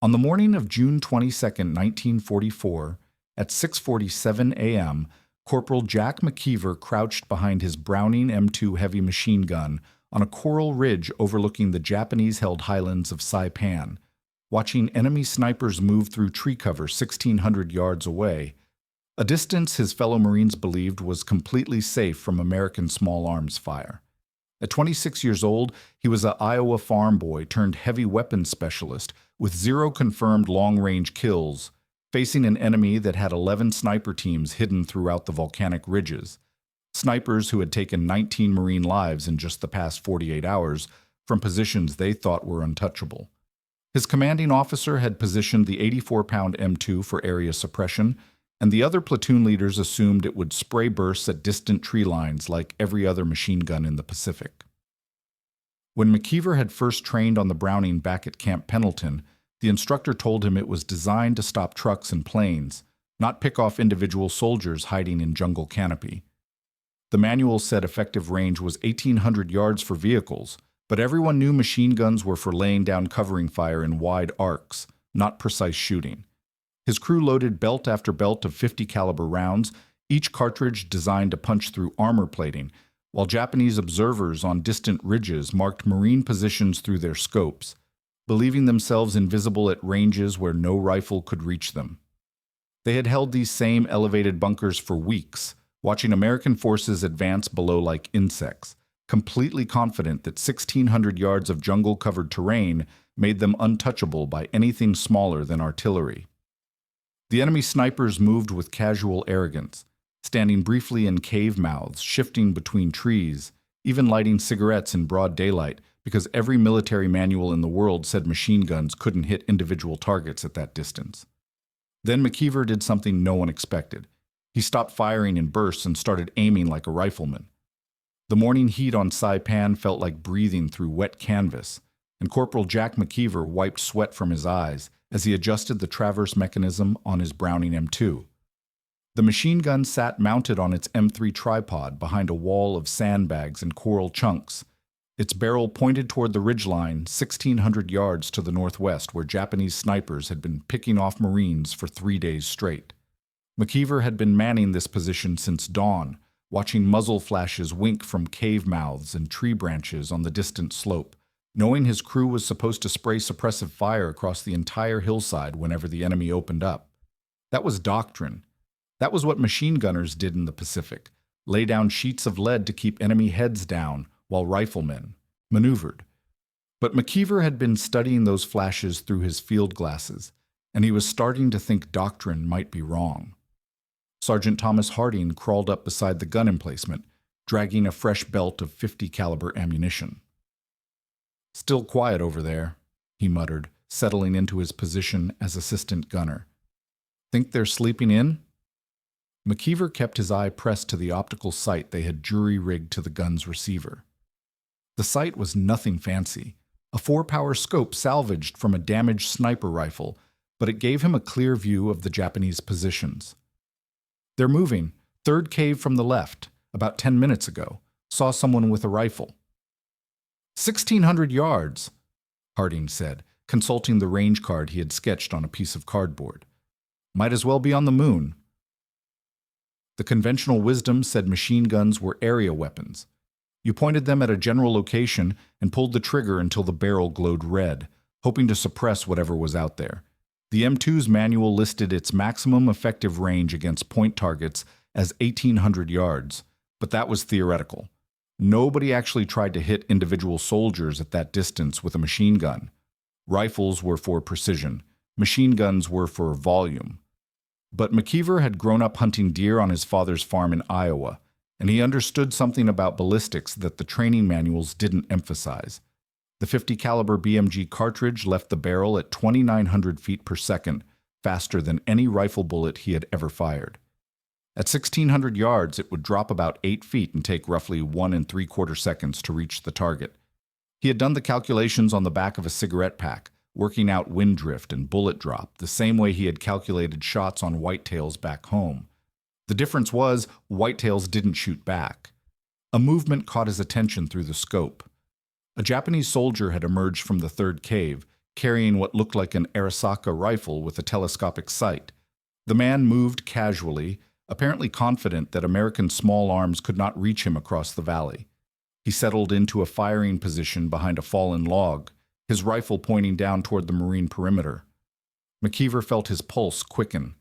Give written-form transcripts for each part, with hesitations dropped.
On the morning of June 22, 1944, at 6:47 a.m., Corporal Jack McKeever crouched behind his Browning M2 heavy machine gun on a coral ridge overlooking the Japanese-held highlands of Saipan, watching enemy snipers move through tree cover 1,600 yards away, a distance his fellow Marines believed was completely safe from American small arms fire. At 26 years old, he was an Iowa farm boy turned heavy weapons specialist with 0 confirmed long-range kills, facing an enemy that had 11 sniper teams hidden throughout the volcanic ridges, snipers who had taken 19 Marine lives in just the past 48 hours from positions they thought were untouchable. His commanding officer had positioned the 84-pound M2 for area suppression, and the other platoon leaders assumed it would spray bursts at distant tree lines like every other machine gun in the Pacific. When McKeever had first trained on the Browning back at Camp Pendleton, the instructor told him it was designed to stop trucks and planes, not pick off individual soldiers hiding in jungle canopy. The manual said effective range was 1,800 yards for vehicles, but everyone knew machine guns were for laying down covering fire in wide arcs, not precise shooting. His crew loaded belt after belt of 50 caliber rounds, each cartridge designed to punch through armor plating, while Japanese observers on distant ridges marked Marine positions through their scopes, believing themselves invisible at ranges where no rifle could reach them. They had held these same elevated bunkers for weeks, watching American forces advance below like insects, completely confident that 1,600 yards of jungle-covered terrain made them untouchable by anything smaller than artillery. The enemy snipers moved with casual arrogance, standing briefly in cave mouths, shifting between trees, even lighting cigarettes in broad daylight because every military manual in the world said machine guns couldn't hit individual targets at that distance. Then McKeever did something no one expected. He stopped firing in bursts and started aiming like a rifleman. The morning heat on Saipan felt like breathing through wet canvas, and Corporal Jack McKeever wiped sweat from his eyes as he adjusted the traverse mechanism on his Browning M2. The machine gun sat mounted on its M3 tripod behind a wall of sandbags and coral chunks, its barrel pointed toward the ridgeline 1,600 yards to the northwest where Japanese snipers had been picking off Marines for 3 days straight. McKeever had been manning this position since dawn, watching muzzle flashes wink from cave mouths and tree branches on the distant slope, knowing his crew was supposed to spray suppressive fire across the entire hillside whenever the enemy opened up. That was doctrine. That was what machine gunners did in the Pacific, lay down sheets of lead to keep enemy heads down while riflemen maneuvered. But McKeever had been studying those flashes through his field glasses, and he was starting to think doctrine might be wrong. Sergeant Thomas Harding crawled up beside the gun emplacement, dragging a fresh belt of 50 caliber ammunition. "Still quiet over there," he muttered, settling into his position as assistant gunner. "Think they're sleeping in?" McKeever kept his eye pressed to the optical sight they had jury-rigged to the gun's receiver. The sight was nothing fancy, a 4-power scope salvaged from a damaged sniper rifle, but it gave him a clear view of the Japanese positions. "They're moving. Third cave from the left. About 10 minutes ago. Saw someone with a rifle." 1,600 yards, Harding said, consulting the range card he had sketched on a piece of cardboard. "Might as well be on the moon." The conventional wisdom said machine guns were area weapons. You pointed them at a general location and pulled the trigger until the barrel glowed red, hoping to suppress whatever was out there. The M2's manual listed its maximum effective range against point targets as 1,800 yards, but that was theoretical. Nobody actually tried to hit individual soldiers at that distance with a machine gun. Rifles were for precision. Machine guns were for volume. But McKeever had grown up hunting deer on his father's farm in Iowa, and he understood something about ballistics that the training manuals didn't emphasize. The 50 caliber BMG cartridge left the barrel at 2,900 feet per second, faster than any rifle bullet he had ever fired. At 1,600 yards, it would drop about 8 feet and take roughly 1 3/4 seconds to reach the target. He had done the calculations on the back of a cigarette pack, working out wind drift and bullet drop, the same way he had calculated shots on whitetails back home. The difference was, whitetails didn't shoot back. A movement caught his attention through the scope. A Japanese soldier had emerged from the third cave, carrying what looked like an Arisaka rifle with a telescopic sight. The man moved casually, apparently confident that American small arms could not reach him across the valley. He settled into a firing position behind a fallen log, his rifle pointing down toward the Marine perimeter. McKeever felt his pulse quicken.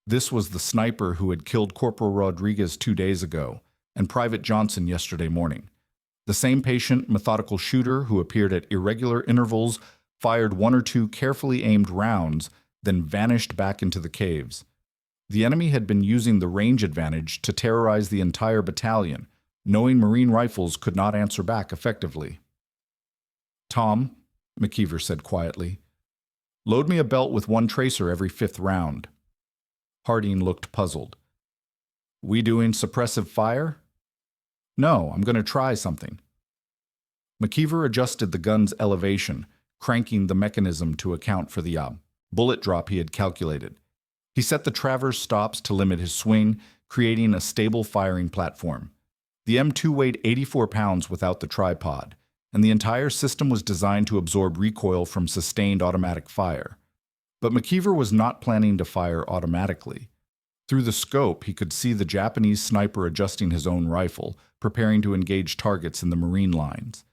This was the sniper who had killed Corporal Rodriguez 2 days ago and Private Johnson yesterday morning. The same patient, methodical shooter who appeared at irregular intervals, fired 1 or 2 carefully aimed rounds, then vanished back into the caves. The enemy had been using the range advantage to terrorize the entire battalion, knowing Marine rifles could not answer back effectively. "Tom," McKeever said quietly, "load me a belt with 1 tracer every 5th round." Harding looked puzzled. "We doing suppressive fire?" "No, I'm going to try something." McKeever adjusted the gun's elevation, cranking the mechanism to account for the bullet drop he had calculated. He set the traverse stops to limit his swing, creating a stable firing platform. The M2 weighed 84 pounds without the tripod, and the entire system was designed to absorb recoil from sustained automatic fire. But McKeever was not planning to fire automatically. Through the scope, he could see the Japanese sniper adjusting his own rifle, preparing to engage targets in the Marine lines.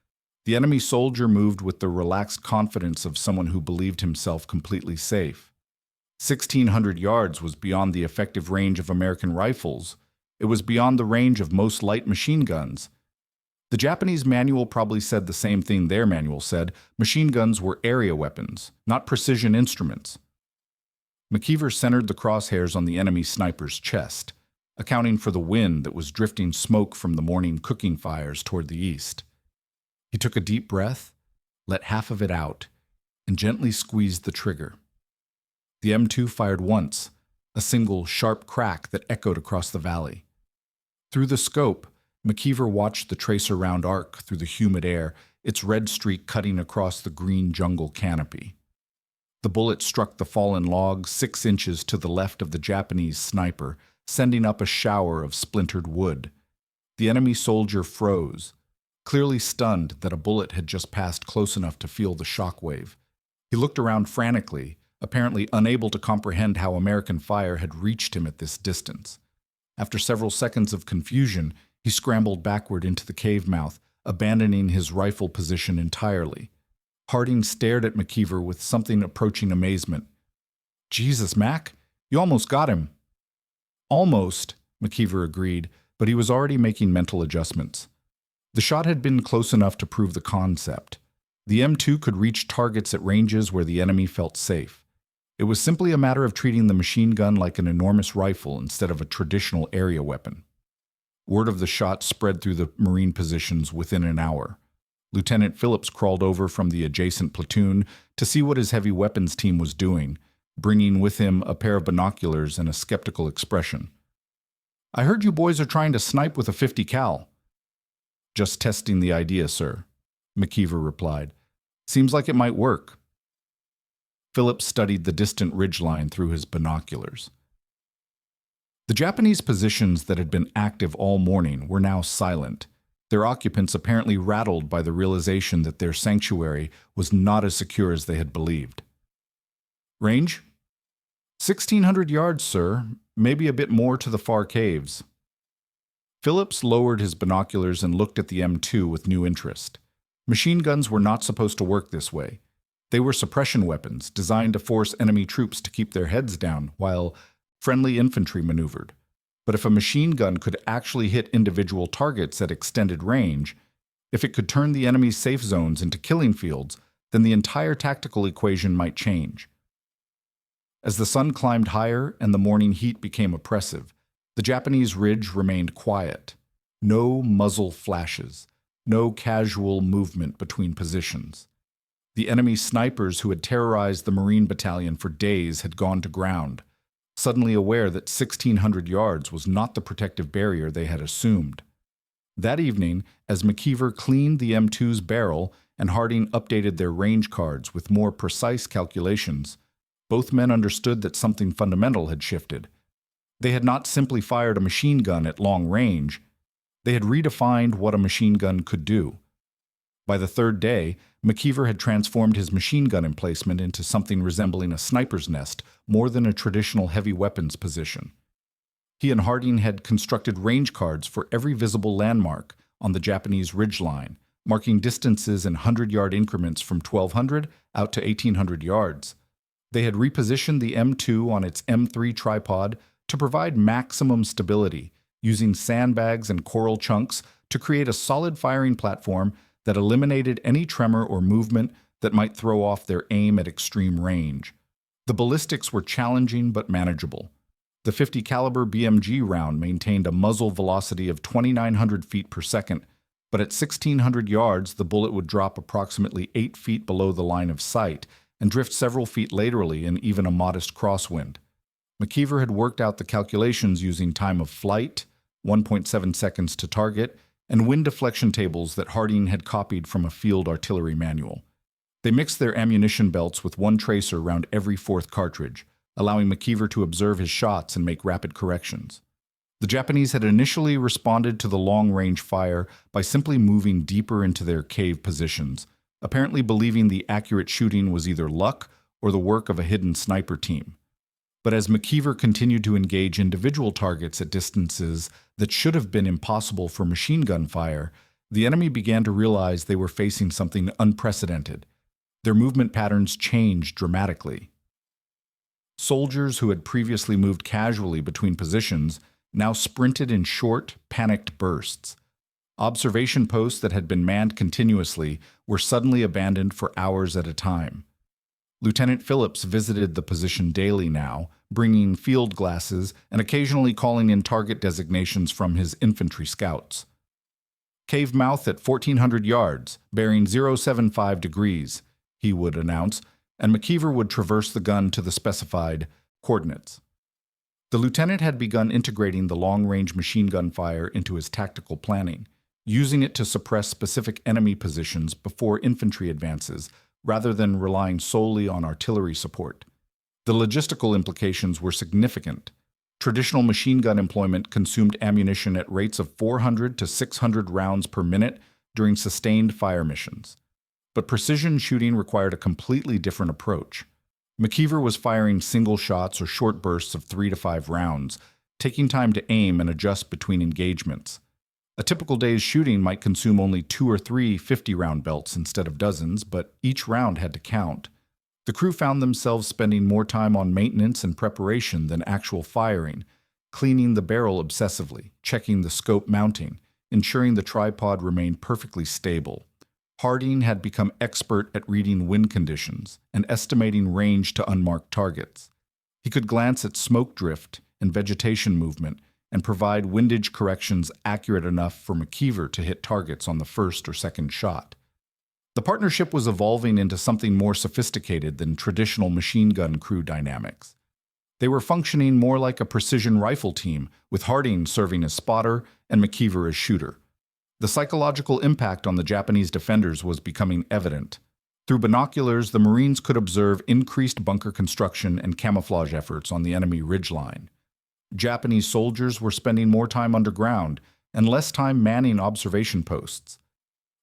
The enemy soldier moved with the relaxed confidence of someone who believed himself completely safe. 1,600 yards was beyond the effective range of American rifles. It was beyond the range of most light machine guns. The Japanese manual probably said the same thing their manual said. Machine guns were area weapons, not precision instruments. McKeever centered the crosshairs on the enemy sniper's chest, accounting for the wind that was drifting smoke from the morning cooking fires toward the east. He took a deep breath, let half of it out, and gently squeezed the trigger. The M2 fired once, a single sharp crack that echoed across the valley. Through the scope, McKeever watched the tracer round arc through the humid air, its red streak cutting across the green jungle canopy. The bullet struck the fallen log 6 inches to the left of the Japanese sniper, sending up a shower of splintered wood. The enemy soldier froze, clearly stunned that a bullet had just passed close enough to feel the shockwave. He looked around frantically, apparently unable to comprehend how American fire had reached him at this distance. After several seconds of confusion, he scrambled backward into the cave mouth, abandoning his rifle position entirely. Harding stared at McKeever with something approaching amazement. "Jesus, Mac, you almost got him." "Almost," McKeever agreed, but he was already making mental adjustments. The shot had been close enough to prove the concept. The M2 could reach targets at ranges where the enemy felt safe. It was simply a matter of treating the machine gun like an enormous rifle instead of a traditional area weapon. Word of the shot spread through the Marine positions within an hour. Lieutenant Phillips crawled over from the adjacent platoon to see what his heavy weapons team was doing, bringing with him a pair of binoculars and a skeptical expression. "I heard you boys are trying to snipe with a 50 cal. "Just testing the idea, sir," McKeever replied. "Seems like it might work." Phillips studied the distant ridgeline through his binoculars. The Japanese positions that had been active all morning were now silent, their occupants apparently rattled by the realization that their sanctuary was not as secure as they had believed. "Range?" 1,600 yards, sir. Maybe a bit more to the far caves." Phillips lowered his binoculars and looked at the M2 with new interest. Machine guns were not supposed to work this way. They were suppression weapons designed to force enemy troops to keep their heads down while friendly infantry maneuvered. But if a machine gun could actually hit individual targets at extended range, if it could turn the enemy's safe zones into killing fields, then the entire tactical equation might change. As the sun climbed higher and the morning heat became oppressive, the Japanese ridge remained quiet. No muzzle flashes, no casual movement between positions. The enemy snipers who had terrorized the Marine battalion for days had gone to ground, suddenly aware that 1,600 yards was not the protective barrier they had assumed. That evening, as McKeever cleaned the M2's barrel and Harding updated their range cards with more precise calculations, both men understood that something fundamental had shifted. They had not simply fired a machine gun at long range. They had redefined what a machine gun could do. By the third day, McKeever had transformed his machine gun emplacement into something resembling a sniper's nest more than a traditional heavy weapons position. He and Harding had constructed range cards for every visible landmark on the Japanese ridgeline, marking distances in 100-yard increments from 1,200 out to 1,800 yards. They had repositioned the M2 on its M3 tripod to provide maximum stability, using sandbags and coral chunks to create a solid firing platform that eliminated any tremor or movement that might throw off their aim at extreme range. The ballistics were challenging but manageable. The 50 caliber BMG round maintained a muzzle velocity of 2,900 feet per second, but at 1,600 yards, the bullet would drop approximately 8 feet below the line of sight and drift several feet laterally in even a modest crosswind. McKeever had worked out the calculations using time of flight, 1.7 seconds to target, and wind deflection tables that Harding had copied from a field artillery manual. They mixed their ammunition belts with one tracer around every fourth cartridge, allowing McKeever to observe his shots and make rapid corrections. The Japanese had initially responded to the long-range fire by simply moving deeper into their cave positions, apparently believing the accurate shooting was either luck or the work of a hidden sniper team. But as McKeever continued to engage individual targets at distances that should have been impossible for machine gun fire, the enemy began to realize they were facing something unprecedented. Their movement patterns changed dramatically. Soldiers who had previously moved casually between positions now sprinted in short, panicked bursts. Observation posts that had been manned continuously were suddenly abandoned for hours at a time. Lieutenant Phillips visited the position daily now, bringing field glasses and occasionally calling in target designations from his infantry scouts. Cave mouth at 1,400 yards, bearing 075 degrees, he would announce, and McKeever would traverse the gun to the specified coordinates. The lieutenant had begun integrating the long-range machine gun fire into his tactical planning, using it to suppress specific enemy positions before infantry advances, rather than relying solely on artillery support. The logistical implications were significant. Traditional machine gun employment consumed ammunition at rates of 400 to 600 rounds per minute during sustained fire missions. But precision shooting required a completely different approach. McKeever was firing single shots or short bursts of 3 to 5 rounds, taking time to aim and adjust between engagements. A typical day's shooting might consume only 2 or 3 50-round belts instead of dozens, but each round had to count. The crew found themselves spending more time on maintenance and preparation than actual firing, cleaning the barrel obsessively, checking the scope mounting, ensuring the tripod remained perfectly stable. Harding had become expert at reading wind conditions and estimating range to unmarked targets. He could glance at smoke drift and vegetation movement and provide windage corrections accurate enough for McKeever to hit targets on the first or second shot. The partnership was evolving into something more sophisticated than traditional machine gun crew dynamics. They were functioning more like a precision rifle team, with Harding serving as spotter and McKeever as shooter. The psychological impact on the Japanese defenders was becoming evident. Through binoculars, the Marines could observe increased bunker construction and camouflage efforts on the enemy ridgeline. Japanese soldiers were spending more time underground and less time manning observation posts.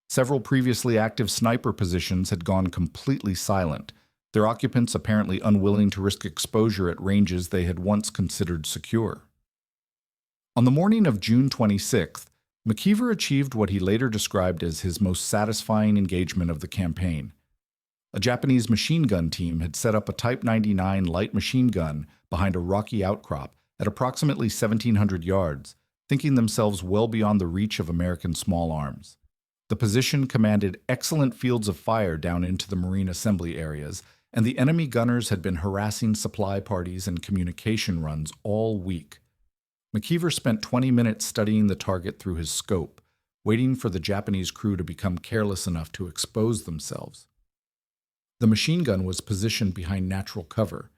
Several previously active sniper positions had gone completely silent, their occupants apparently unwilling to risk exposure at ranges they had once considered secure. On the morning of June 26th, McKeever achieved what he later described as his most satisfying engagement of the campaign. A Japanese machine gun team had set up a Type 99 light machine gun behind a rocky outcrop at approximately 1,700 yards, thinking themselves well beyond the reach of American small arms. The position commanded excellent fields of fire down into the Marine assembly areas, and the enemy gunners had been harassing supply parties and communication runs all week. McKeever spent 20 minutes studying the target through his scope, waiting for the Japanese crew to become careless enough to expose themselves. The machine gun was positioned behind natural cover,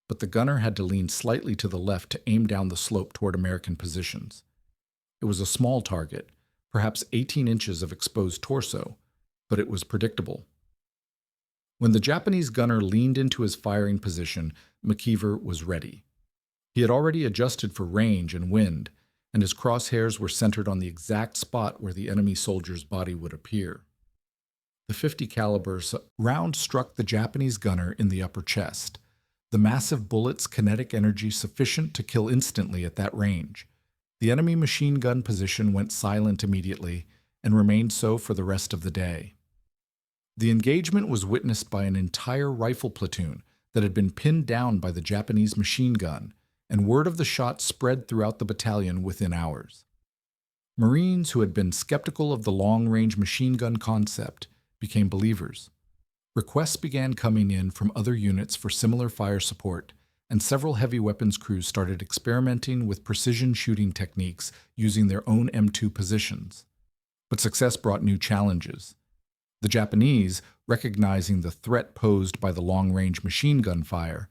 but the gunner had to lean slightly to the left to aim down the slope toward American positions. It was a small target, perhaps 18 inches of exposed torso, but it was predictable. When the Japanese gunner leaned into his firing position, McKeever was ready. He had already adjusted for range and wind, and his crosshairs were centered on the exact spot where the enemy soldier's body would appear. The 50 caliber round struck the Japanese gunner in the upper chest. The massive bullet's kinetic energy sufficient to kill instantly at that range. The enemy machine gun position went silent immediately and remained so for the rest of the day. The engagement was witnessed by an entire rifle platoon that had been pinned down by the Japanese machine gun, and word of the shot spread throughout the battalion within hours. Marines who had been skeptical of the long-range machine gun concept became believers. Requests began coming in from other units for similar fire support, and several heavy weapons crews started experimenting with precision shooting techniques using their own M2 positions. But success brought new challenges. The Japanese, recognizing the threat posed by the long-range machine gun fire,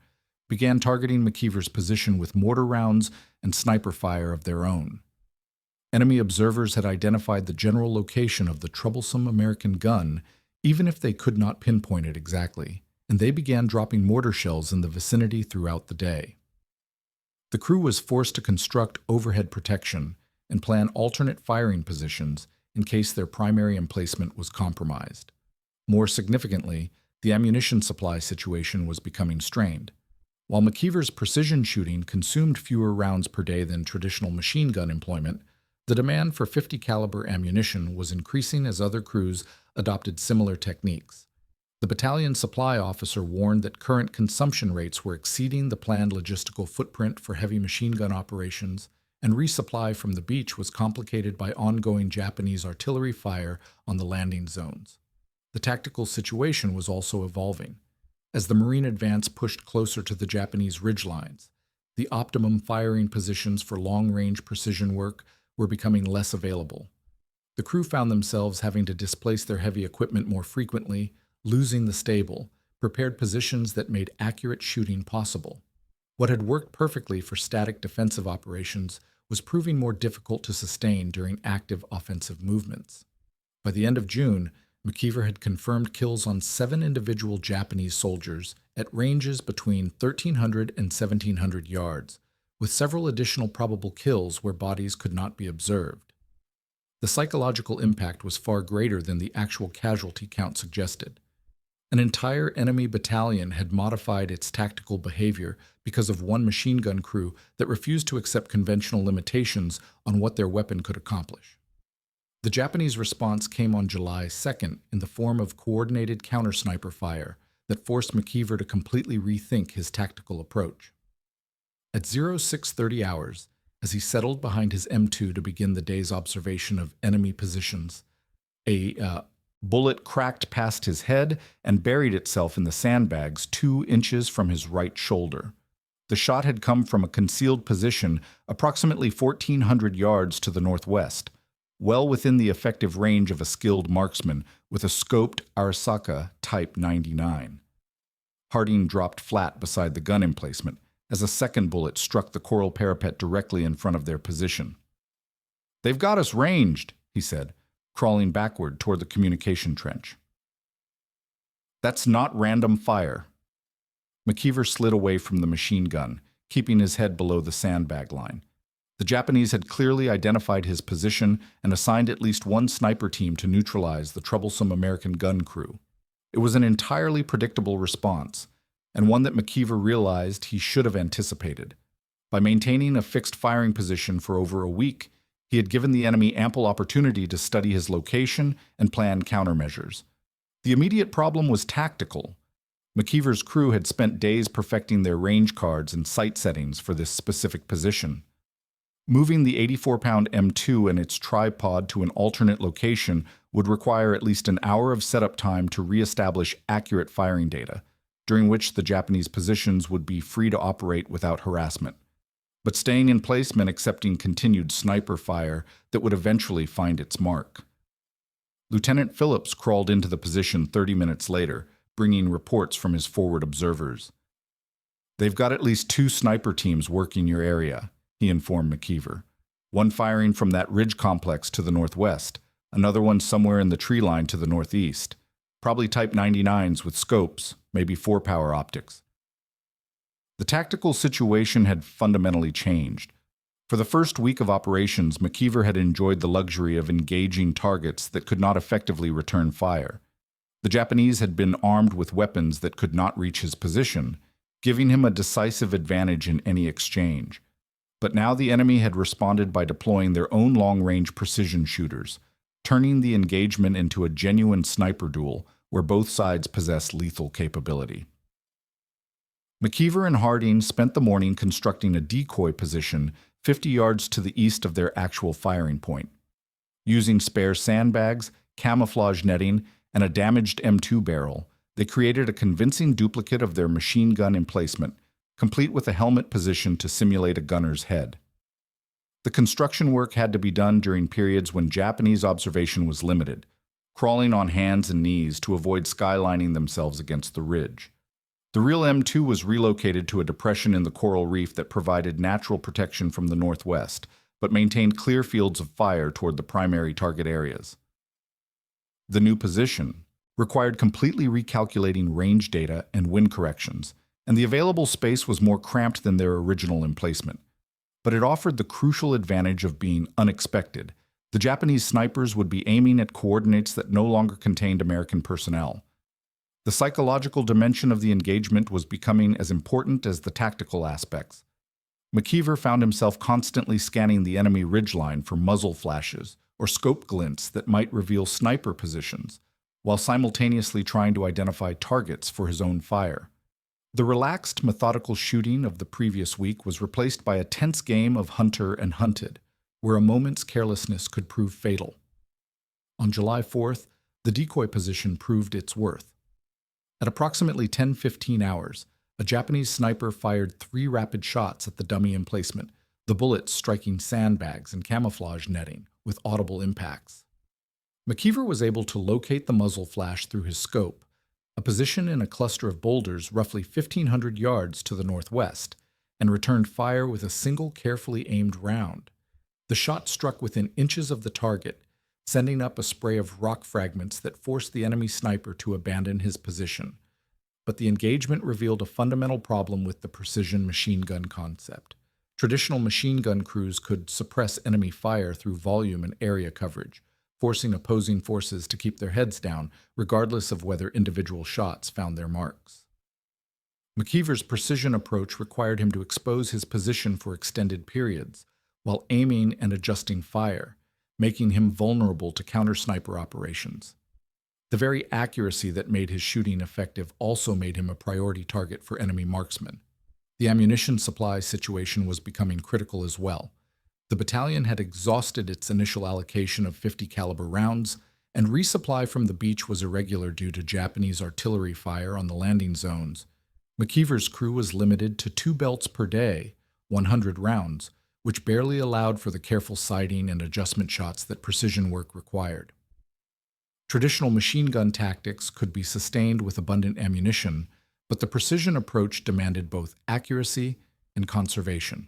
began targeting McKeever's position with mortar rounds and sniper fire of their own. Enemy observers had identified the general location of the troublesome American gun, even if they could not pinpoint it exactly, and they began dropping mortar shells in the vicinity throughout the day. The crew was forced to construct overhead protection and plan alternate firing positions in case their primary emplacement was compromised. More significantly, the ammunition supply situation was becoming strained. While McKeever's precision shooting consumed fewer rounds per day than traditional machine gun employment, the demand for 50 caliber ammunition was increasing as other crews adopted similar techniques. The battalion supply officer warned that current consumption rates were exceeding the planned logistical footprint for heavy machine gun operations, and resupply from the beach was complicated by ongoing Japanese artillery fire on the landing zones. The tactical situation was also evolving. As the Marine advance pushed closer to the Japanese ridgelines, the optimum firing positions for long-range precision work were becoming less available. The crew found themselves having to displace their heavy equipment more frequently, losing the stable, prepared positions that made accurate shooting possible. What had worked perfectly for static defensive operations was proving more difficult to sustain during active offensive movements. By the end of June, McKeever had confirmed kills on 7 individual Japanese soldiers at ranges between 1,300 and 1,700 yards, with several additional probable kills where bodies could not be observed. The psychological impact was far greater than the actual casualty count suggested. An entire enemy battalion had modified its tactical behavior because of one machine gun crew that refused to accept conventional limitations on what their weapon could accomplish. The Japanese response came on July 2nd in the form of coordinated counter-sniper fire that forced McKeever to completely rethink his tactical approach. At 0630 hours, as he settled behind his M2 to begin the day's observation of enemy positions, a bullet cracked past his head and buried itself in the sandbags 2 inches from his right shoulder. The shot had come from a concealed position approximately 1,400 yards to the northwest, well within the effective range of a skilled marksman with a scoped Arisaka Type 99. Harding dropped flat beside the gun emplacement as a second bullet struck the coral parapet directly in front of their position. "They've got us ranged," he said, crawling backward toward the communication trench. "That's not random fire." McKeever slid away from the machine gun, keeping his head below the sandbag line. The Japanese had clearly identified his position and assigned at least one sniper team to neutralize the troublesome American gun crew. It was an entirely predictable response, and one that McKeever realized he should have anticipated. By maintaining a fixed firing position for over a week, he had given the enemy ample opportunity to study his location and plan countermeasures. The immediate problem was tactical. McKeever's crew had spent days perfecting their range cards and sight settings for this specific position. Moving the 84-pound M2 and its tripod to an alternate location would require at least an hour of setup time to reestablish accurate firing data, during which the Japanese positions would be free to operate without harassment. But staying in place meant accepting continued sniper fire that would eventually find its mark. Lieutenant Phillips crawled into the position 30 minutes later, bringing reports from his forward observers. "They've got at least 2 sniper teams working your area," he informed McKeever. "One firing from that ridge complex to the northwest, another one somewhere in the tree line to the northeast. Probably Type 99s with scopes, maybe 4-power optics." The tactical situation had fundamentally changed. For the first week of operations, McKeever had enjoyed the luxury of engaging targets that could not effectively return fire. The Japanese had been armed with weapons that could not reach his position, giving him a decisive advantage in any exchange. But now the enemy had responded by deploying their own long-range precision shooters, turning the engagement into a genuine sniper duel where both sides possessed lethal capability. McKeever and Harding spent the morning constructing a decoy position 50 yards to the east of their actual firing point. Using spare sandbags, camouflage netting, and a damaged M2 barrel, they created a convincing duplicate of their machine gun emplacement, complete with a helmet position to simulate a gunner's head. The construction work had to be done during periods when Japanese observation was limited, crawling on hands and knees to avoid skylining themselves against the ridge. The real M2 was relocated to a depression in the coral reef that provided natural protection from the northwest, but maintained clear fields of fire toward the primary target areas. The new position required completely recalculating range data and wind corrections, and the available space was more cramped than their original emplacement. But it offered the crucial advantage of being unexpected. The Japanese snipers would be aiming at coordinates that no longer contained American personnel. The psychological dimension of the engagement was becoming as important as the tactical aspects. McKeever found himself constantly scanning the enemy ridgeline for muzzle flashes or scope glints that might reveal sniper positions, while simultaneously trying to identify targets for his own fire. The relaxed, methodical shooting of the previous week was replaced by a tense game of hunter and hunted, where a moment's carelessness could prove fatal. On July 4th, the decoy position proved its worth. At approximately 10:15 hours, a Japanese sniper fired 3 rapid shots at the dummy emplacement, the bullets striking sandbags and camouflage netting with audible impacts. McKeever was able to locate the muzzle flash through his scope, a position in a cluster of boulders roughly 1,500 yards to the northwest, and returned fire with a single carefully aimed round. The shot struck within inches of the target, sending up a spray of rock fragments that forced the enemy sniper to abandon his position. But the engagement revealed a fundamental problem with the precision machine gun concept. Traditional machine gun crews could suppress enemy fire through volume and area coverage, forcing opposing forces to keep their heads down, regardless of whether individual shots found their marks. McKeever's precision approach required him to expose his position for extended periods, while aiming and adjusting fire, making him vulnerable to counter-sniper operations. The very accuracy that made his shooting effective also made him a priority target for enemy marksmen. The ammunition supply situation was becoming critical as well. The battalion had exhausted its initial allocation of 50 caliber rounds, and resupply from the beach was irregular due to Japanese artillery fire on the landing zones. McKeever's crew was limited to 2 belts per day, 100 rounds, which barely allowed for the careful sighting and adjustment shots that precision work required. Traditional machine gun tactics could be sustained with abundant ammunition, but the precision approach demanded both accuracy and conservation.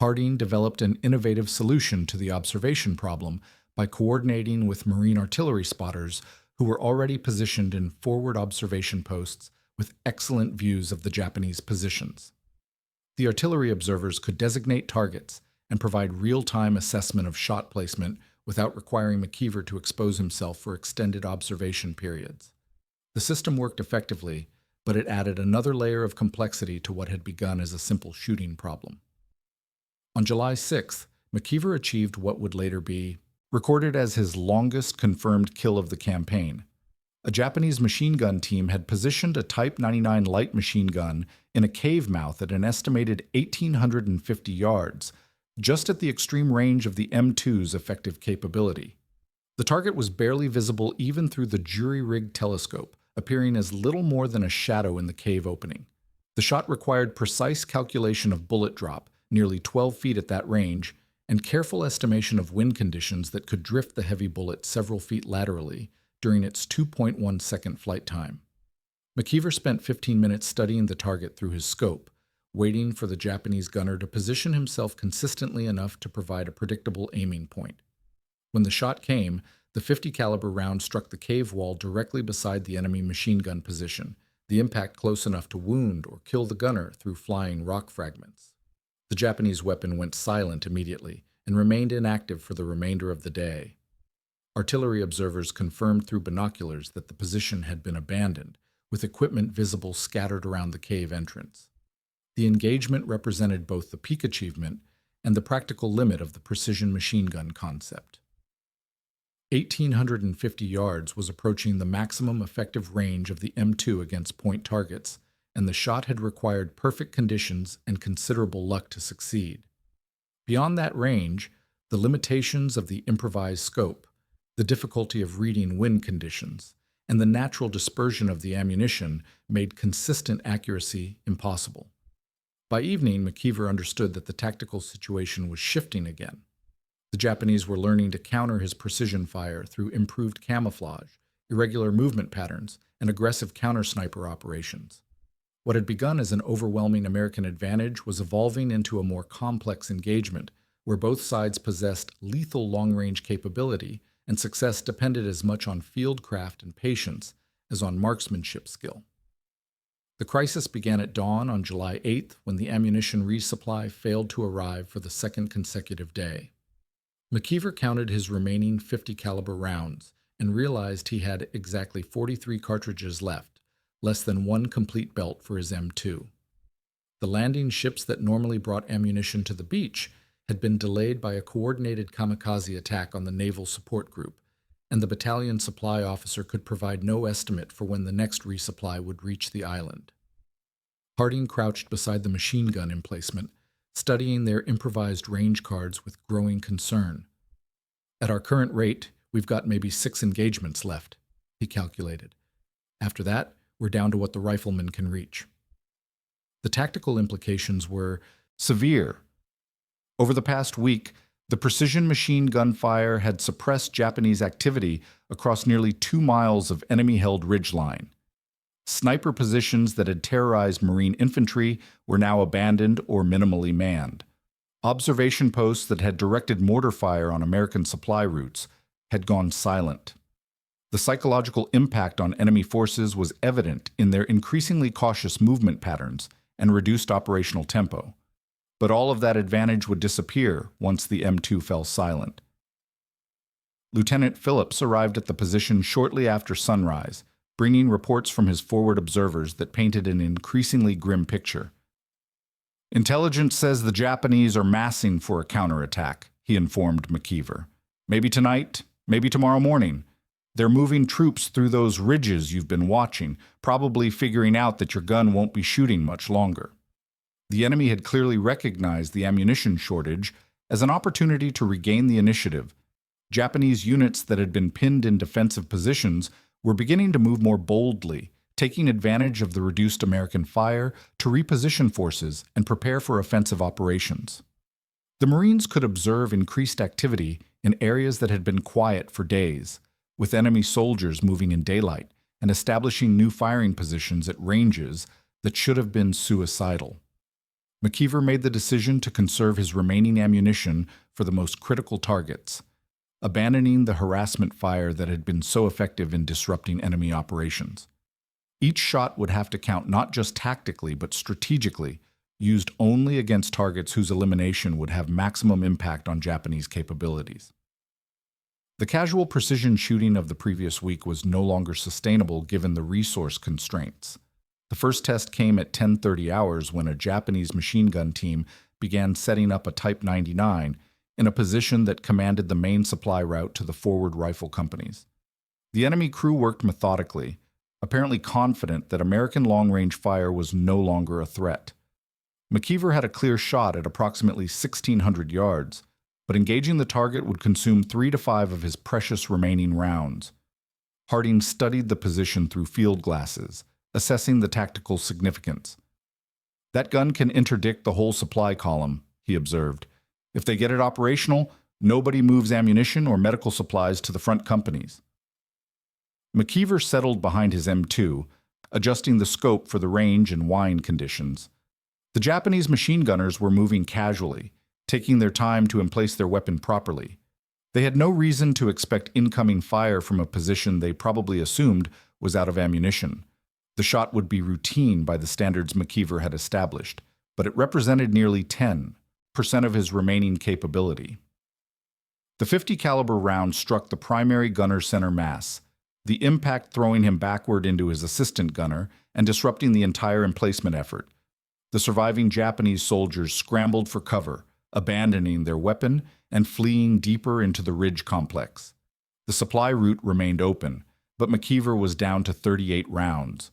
Harding developed an innovative solution to the observation problem by coordinating with Marine artillery spotters who were already positioned in forward observation posts with excellent views of the Japanese positions. The artillery observers could designate targets and provide real-time assessment of shot placement without requiring McKeever to expose himself for extended observation periods. The system worked effectively, but it added another layer of complexity to what had begun as a simple shooting problem. On July 6th, McKeever achieved what would later be recorded as his longest confirmed kill of the campaign. A Japanese machine gun team had positioned a Type 99 light machine gun in a cave mouth at an estimated 1,850 yards, just at the extreme range of the M2's effective capability. The target was barely visible even through the jury-rigged telescope, appearing as little more than a shadow in the cave opening. The shot required precise calculation of bullet drop, nearly 12 feet at that range, and careful estimation of wind conditions that could drift the heavy bullet several feet laterally during its 2.1-second flight time. McKeever spent 15 minutes studying the target through his scope, waiting for the Japanese gunner to position himself consistently enough to provide a predictable aiming point. When the shot came, the 50 caliber round struck the cave wall directly beside the enemy machine gun position, the impact close enough to wound or kill the gunner through flying rock fragments. The Japanese weapon went silent immediately and remained inactive for the remainder of the day. Artillery observers confirmed through binoculars that the position had been abandoned, with equipment visible scattered around the cave entrance. The engagement represented both the peak achievement and the practical limit of the precision machine gun concept. 1,850 yards was approaching the maximum effective range of the M2 against point targets, and the shot had required perfect conditions and considerable luck to succeed. Beyond that range, the limitations of the improvised scope, the difficulty of reading wind conditions, and the natural dispersion of the ammunition made consistent accuracy impossible. By evening, McKeever understood that the tactical situation was shifting again. The Japanese were learning to counter his precision fire through improved camouflage, irregular movement patterns, and aggressive counter-sniper operations. What had begun as an overwhelming American advantage was evolving into a more complex engagement, where both sides possessed lethal long-range capability, and success depended as much on fieldcraft and patience as on marksmanship skill. The crisis began at dawn on July 8th when the ammunition resupply failed to arrive for the second consecutive day. McKeever counted his remaining .50 caliber rounds and realized he had exactly 43 cartridges left, less than one complete belt for his M2. The landing ships that normally brought ammunition to the beach had been delayed by a coordinated kamikaze attack on the Naval Support Group, and the battalion supply officer could provide no estimate for when the next resupply would reach the island. Harding crouched beside the machine gun emplacement, studying their improvised range cards with growing concern. At our current rate, we've got maybe 6 engagements left, he calculated. After that, we're down to what the riflemen can reach. The tactical implications were severe. Over the past week, the precision machine gun fire had suppressed Japanese activity across nearly 2 miles of enemy-held ridgeline. Sniper positions that had terrorized Marine infantry were now abandoned or minimally manned. Observation posts that had directed mortar fire on American supply routes had gone silent. The psychological impact on enemy forces was evident in their increasingly cautious movement patterns and reduced operational tempo. But all of that advantage would disappear once the M2 fell silent. Lieutenant Phillips arrived at the position shortly after sunrise, bringing reports from his forward observers that painted an increasingly grim picture. Intelligence says the Japanese are massing for a counterattack, he informed McKeever. Maybe tonight, maybe tomorrow morning. They're moving troops through those ridges you've been watching, probably figuring out that your gun won't be shooting much longer. The enemy had clearly recognized the ammunition shortage as an opportunity to regain the initiative. Japanese units that had been pinned in defensive positions were beginning to move more boldly, taking advantage of the reduced American fire to reposition forces and prepare for offensive operations. The Marines could observe increased activity in areas that had been quiet for days, with enemy soldiers moving in daylight and establishing new firing positions at ranges that should have been suicidal. McKeever made the decision to conserve his remaining ammunition for the most critical targets, abandoning the harassment fire that had been so effective in disrupting enemy operations. Each shot would have to count not just tactically but strategically, used only against targets whose elimination would have maximum impact on Japanese capabilities. The casual precision shooting of the previous week was no longer sustainable given the resource constraints. The first test came at 10:30 hours when a Japanese machine gun team began setting up a Type 99 in a position that commanded the main supply route to the forward rifle companies. The enemy crew worked methodically, apparently confident that American long-range fire was no longer a threat. McKeever had a clear shot at approximately 1,600 yards, but engaging the target would consume 3 to 5 of his precious remaining rounds. Harding studied the position through field glasses, assessing the tactical significance. That gun can interdict the whole supply column, he observed. If they get it operational, nobody moves ammunition or medical supplies to the front companies. McKeever settled behind his M2, adjusting the scope for the range and wind conditions. The Japanese machine gunners were moving casually, taking their time to emplace their weapon properly. They had no reason to expect incoming fire from a position they probably assumed was out of ammunition. The shot would be routine by the standards McKeever had established, but it represented nearly 10% of his remaining capability. The 50 caliber round struck the primary gunner's center mass, the impact throwing him backward into his assistant gunner and disrupting the entire emplacement effort. The surviving Japanese soldiers scrambled for cover, abandoning their weapon and fleeing deeper into the ridge complex. The supply route remained open, but McKeever was down to 38 rounds.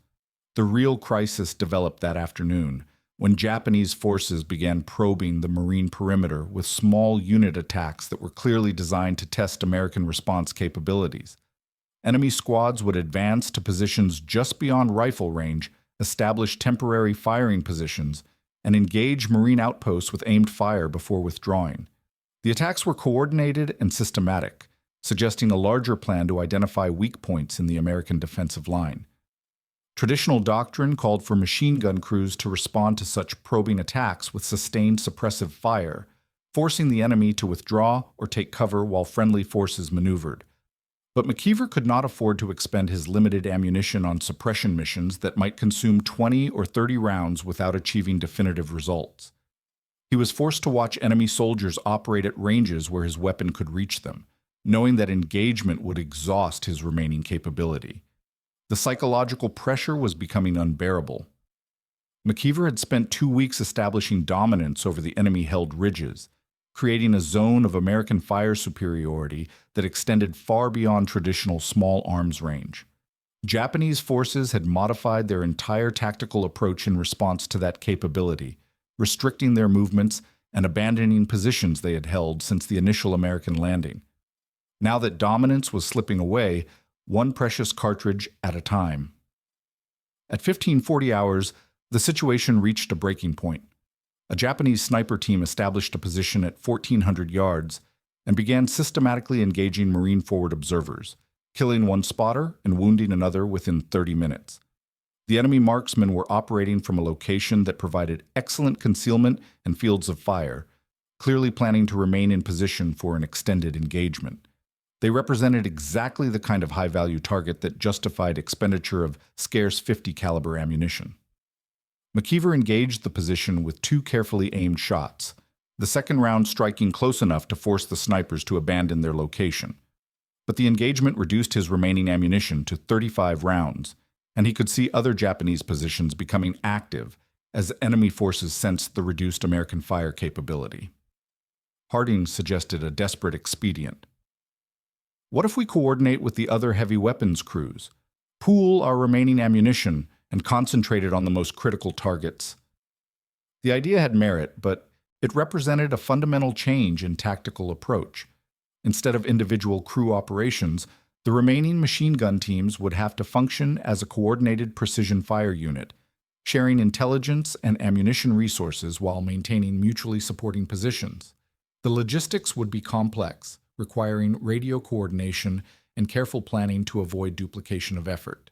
The real crisis developed that afternoon, when Japanese forces began probing the marine perimeter with small unit attacks that were clearly designed to test American response capabilities. Enemy squads would advance to positions just beyond rifle range, establish temporary firing positions, and engage marine outposts with aimed fire before withdrawing. The attacks were coordinated and systematic, suggesting a larger plan to identify weak points in the American defensive line. Traditional doctrine called for machine gun crews to respond to such probing attacks with sustained suppressive fire, forcing the enemy to withdraw or take cover while friendly forces maneuvered. But McKeever could not afford to expend his limited ammunition on suppression missions that might consume 20 or 30 rounds without achieving definitive results. He was forced to watch enemy soldiers operate at ranges where his weapon could reach them, knowing that engagement would exhaust his remaining capability. The psychological pressure was becoming unbearable. McKeever had spent 2 weeks establishing dominance over the enemy-held ridges, creating a zone of American fire superiority that extended far beyond traditional small arms range. Japanese forces had modified their entire tactical approach in response to that capability, restricting their movements and abandoning positions they had held since the initial American landing. Now that dominance was slipping away, one precious cartridge at a time. At 1540 hours, the situation reached a breaking point. A Japanese sniper team established a position at 1,400 yards and began systematically engaging Marine forward observers, killing one spotter and wounding another within 30 minutes. The enemy marksmen were operating from a location that provided excellent concealment and fields of fire, clearly planning to remain in position for an extended engagement. They represented exactly the kind of high-value target that justified expenditure of scarce 50 caliber ammunition. McKeever engaged the position with 2 carefully aimed shots, the second round striking close enough to force the snipers to abandon their location. But the engagement reduced his remaining ammunition to 35 rounds, and he could see other Japanese positions becoming active as enemy forces sensed the reduced American fire capability. Harding suggested a desperate expedient. What if we coordinate with the other heavy weapons crews, pool our remaining ammunition, and concentrated on the most critical targets? The idea had merit, but it represented a fundamental change in tactical approach. Instead of individual crew operations, the remaining machine gun teams would have to function as a coordinated precision fire unit, sharing intelligence and ammunition resources while maintaining mutually supporting positions. The logistics would be complex, requiring radio coordination and careful planning to avoid duplication of effort.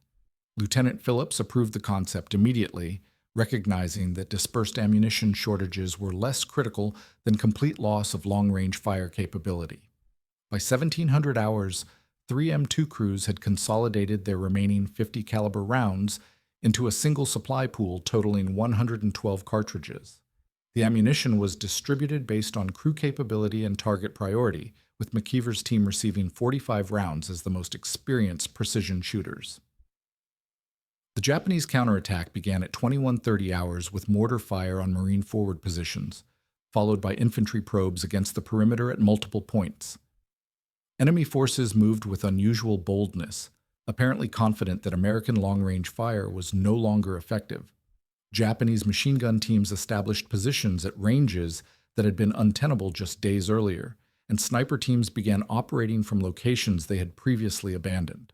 Lieutenant Phillips approved the concept immediately, recognizing that dispersed ammunition shortages were less critical than complete loss of long-range fire capability. By 1700 hours, 3 M2 crews had consolidated their remaining 50 caliber rounds into a single supply pool totaling 112 cartridges. The ammunition was distributed based on crew capability and target priority, with McKeever's team receiving 45 rounds as the most experienced precision shooters. The Japanese counterattack began at 2130 hours with mortar fire on Marine forward positions, followed by infantry probes against the perimeter at multiple points. Enemy forces moved with unusual boldness, apparently confident that American long-range fire was no longer effective. Japanese machine gun teams established positions at ranges that had been untenable just days earlier, and sniper teams began operating from locations they had previously abandoned.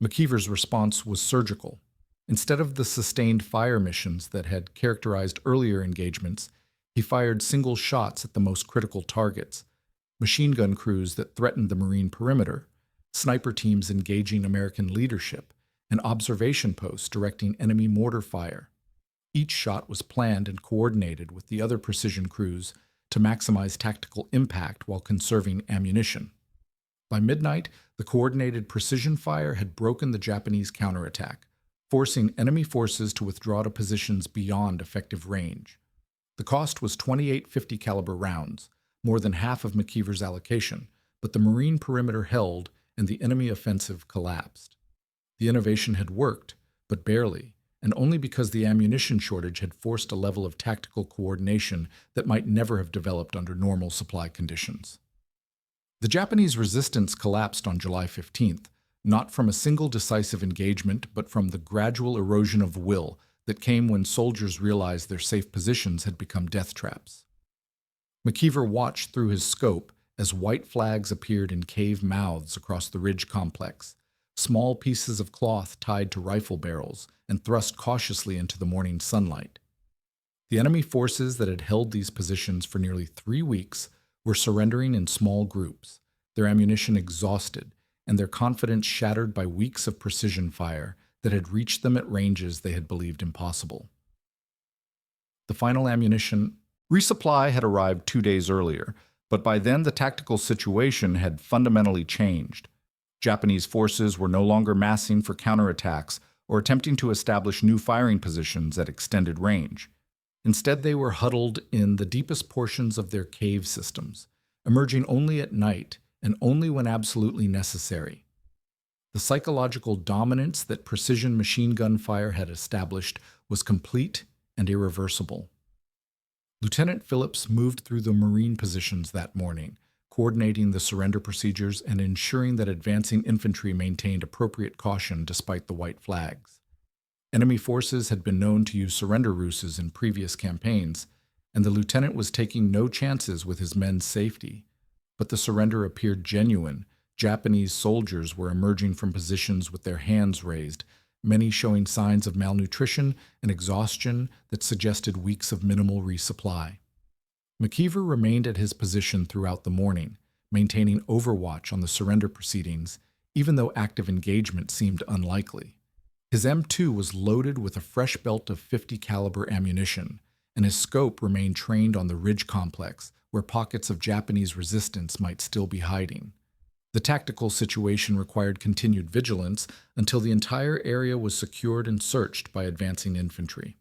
McKeever's response was surgical. Instead of the sustained fire missions that had characterized earlier engagements, he fired single shots at the most critical targets: machine gun crews that threatened the Marine perimeter, sniper teams engaging American leadership, and observation posts directing enemy mortar fire. Each shot was planned and coordinated with the other precision crews to maximize tactical impact while conserving ammunition. By midnight, the coordinated precision fire had broken the Japanese counterattack, forcing enemy forces to withdraw to positions beyond effective range. The cost was 28 50 caliber rounds, more than half of McKeever's allocation, but the Marine perimeter held and the enemy offensive collapsed. The innovation had worked, but barely, and only because the ammunition shortage had forced a level of tactical coordination that might never have developed under normal supply conditions. The Japanese resistance collapsed on July 15th, not from a single decisive engagement, but from the gradual erosion of will that came when soldiers realized their safe positions had become death traps. McKeever watched through his scope as white flags appeared in cave mouths across the ridge complex, small pieces of cloth tied to rifle barrels and thrust cautiously into the morning sunlight. The enemy forces that had held these positions for nearly 3 weeks were surrendering in small groups, their ammunition exhausted and their confidence shattered by weeks of precision fire that had reached them at ranges they had believed impossible. The final ammunition resupply had arrived 2 days earlier, but by then the tactical situation had fundamentally changed. Japanese forces were no longer massing for counterattacks or attempting to establish new firing positions at extended range. Instead, they were huddled in the deepest portions of their cave systems, emerging only at night and only when absolutely necessary. The psychological dominance that precision machine gun fire had established was complete and irreversible. Lieutenant Phillips moved through the Marine positions that morning, coordinating the surrender procedures and ensuring that advancing infantry maintained appropriate caution despite the white flags. Enemy forces had been known to use surrender ruses in previous campaigns, and the lieutenant was taking no chances with his men's safety. But the surrender appeared genuine. Japanese soldiers were emerging from positions with their hands raised, many showing signs of malnutrition and exhaustion that suggested weeks of minimal resupply. McKeever remained at his position throughout the morning, maintaining overwatch on the surrender proceedings, even though active engagement seemed unlikely. His M2 was loaded with a fresh belt of .50 caliber ammunition, and his scope remained trained on the ridge complex, where pockets of Japanese resistance might still be hiding. The tactical situation required continued vigilance until the entire area was secured and searched by advancing infantry.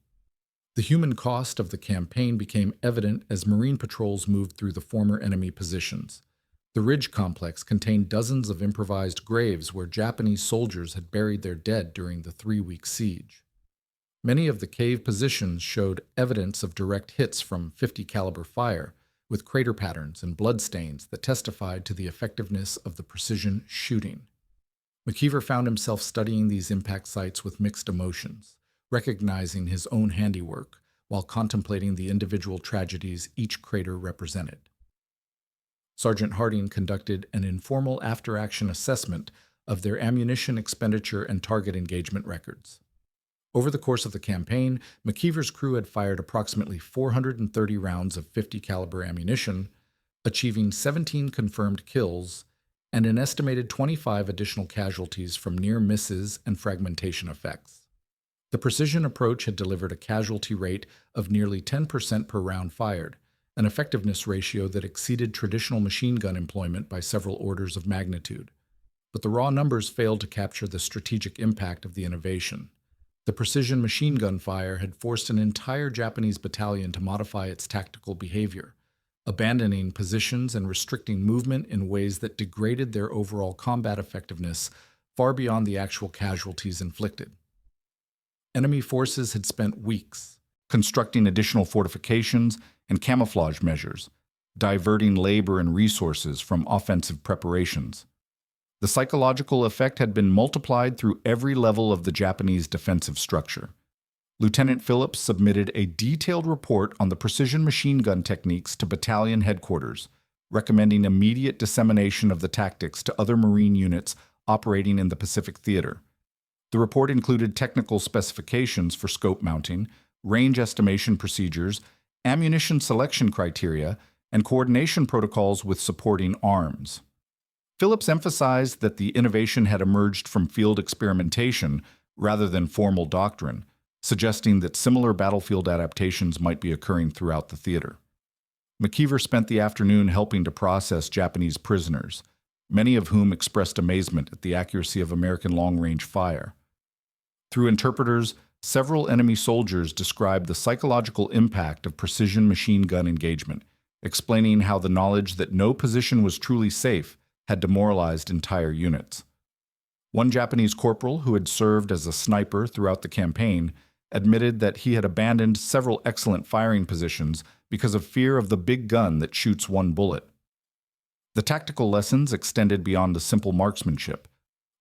The human cost of the campaign became evident as Marine patrols moved through the former enemy positions. The ridge complex contained dozens of improvised graves where Japanese soldiers had buried their dead during the 3-week siege. Many of the cave positions showed evidence of direct hits from .50 caliber fire, with crater patterns and bloodstains that testified to the effectiveness of the precision shooting. McKeever found himself studying these impact sites with mixed emotions, recognizing his own handiwork while contemplating the individual tragedies each crater represented. Sergeant Harding conducted an informal after-action assessment of their ammunition expenditure and target engagement records. Over the course of the campaign, McKeever's crew had fired approximately 430 rounds of .50 caliber ammunition, achieving 17 confirmed kills and an estimated 25 additional casualties from near misses and fragmentation effects. The precision approach had delivered a casualty rate of nearly 10% per round fired, an effectiveness ratio that exceeded traditional machine gun employment by several orders of magnitude. But the raw numbers failed to capture the strategic impact of the innovation. The precision machine gun fire had forced an entire Japanese battalion to modify its tactical behavior, abandoning positions and restricting movement in ways that degraded their overall combat effectiveness far beyond the actual casualties inflicted. Enemy forces had spent weeks constructing additional fortifications and camouflage measures, diverting labor and resources from offensive preparations. The psychological effect had been multiplied through every level of the Japanese defensive structure. Lieutenant Phillips submitted a detailed report on the precision machine gun techniques to battalion headquarters, recommending immediate dissemination of the tactics to other Marine units operating in the Pacific Theater. The report included technical specifications for scope mounting, range estimation procedures, ammunition selection criteria, and coordination protocols with supporting arms. Phillips emphasized that the innovation had emerged from field experimentation rather than formal doctrine, suggesting that similar battlefield adaptations might be occurring throughout the theater. McKeever spent the afternoon helping to process Japanese prisoners, many of whom expressed amazement at the accuracy of American long-range fire. Through interpreters, several enemy soldiers described the psychological impact of precision machine gun engagement, explaining how the knowledge that no position was truly safe had demoralized entire units. One Japanese corporal who had served as a sniper throughout the campaign admitted that he had abandoned several excellent firing positions because of fear of the big gun that shoots one bullet. The tactical lessons extended beyond the simple marksmanship.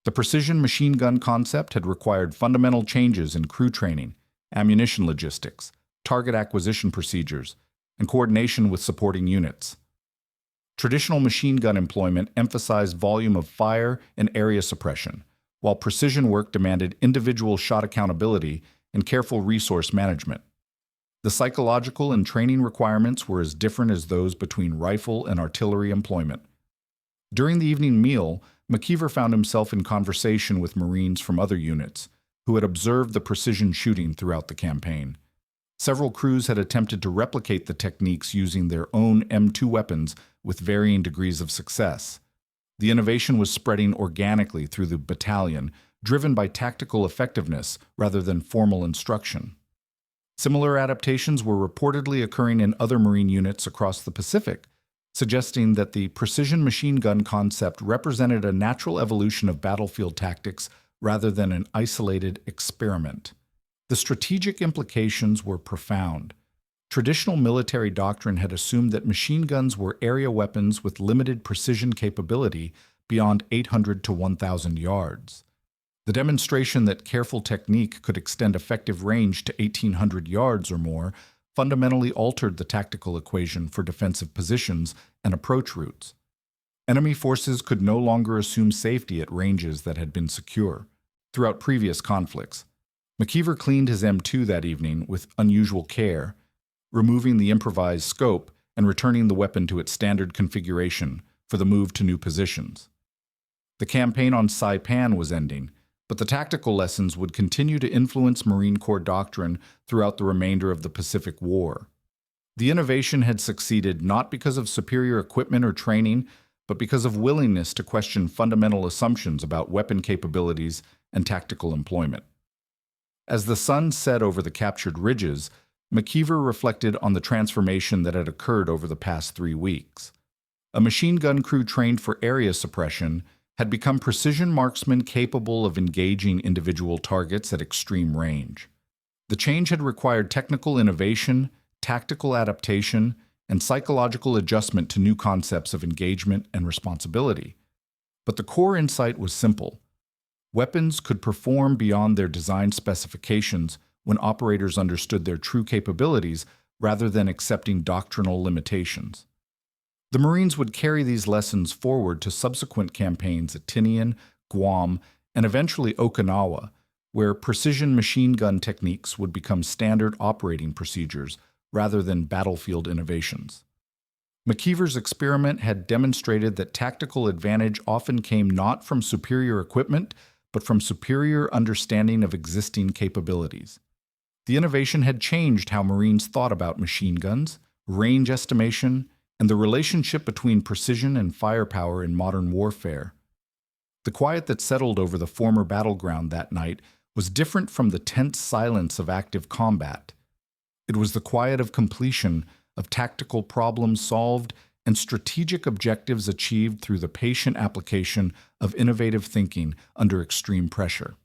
The precision machine gun concept had required fundamental changes in crew training, ammunition logistics, target acquisition procedures, and coordination with supporting units. Traditional machine gun employment emphasized volume of fire and area suppression, while precision work demanded individual shot accountability and careful resource management. The psychological and training requirements were as different as those between rifle and artillery employment. During the evening meal, McKeever found himself in conversation with Marines from other units, who had observed the precision shooting throughout the campaign. Several crews had attempted to replicate the techniques using their own M2 weapons with varying degrees of success. The innovation was spreading organically through the battalion, driven by tactical effectiveness rather than formal instruction. Similar adaptations were reportedly occurring in other Marine units across the Pacific, suggesting that the precision machine gun concept represented a natural evolution of battlefield tactics rather than an isolated experiment. The strategic implications were profound. Traditional military doctrine had assumed that machine guns were area weapons with limited precision capability beyond 800 to 1,000 yards. The demonstration that careful technique could extend effective range to 1,800 yards or more fundamentally altered the tactical equation for defensive positions and approach routes. Enemy forces could no longer assume safety at ranges that had been secure. Throughout previous conflicts, McKeever cleaned his M2 that evening with unusual care, removing the improvised scope and returning the weapon to its standard configuration for the move to new positions. The campaign on Saipan was ending, but the tactical lessons would continue to influence Marine Corps doctrine throughout the remainder of the Pacific War. The innovation had succeeded not because of superior equipment or training, but because of willingness to question fundamental assumptions about weapon capabilities and tactical employment. As the sun set over the captured ridges, McKeever reflected on the transformation that had occurred over the past 3 weeks. A machine gun crew trained for area suppression had become precision marksmen capable of engaging individual targets at extreme range. The change had required technical innovation, tactical adaptation, and psychological adjustment to new concepts of engagement and responsibility. But the core insight was simple. Weapons could perform beyond their design specifications when operators understood their true capabilities rather than accepting doctrinal limitations. The Marines would carry these lessons forward to subsequent campaigns at Tinian, Guam, and eventually Okinawa, where precision machine gun techniques would become standard operating procedures rather than battlefield innovations. McKeever's experiment had demonstrated that tactical advantage often came not from superior equipment, but from superior understanding of existing capabilities. The innovation had changed how Marines thought about machine guns, range estimation, and the relationship between precision and firepower in modern warfare. The quiet that settled over the former battleground that night was different from the tense silence of active combat. It was the quiet of completion, of tactical problems solved, and strategic objectives achieved through the patient application of innovative thinking under extreme pressure.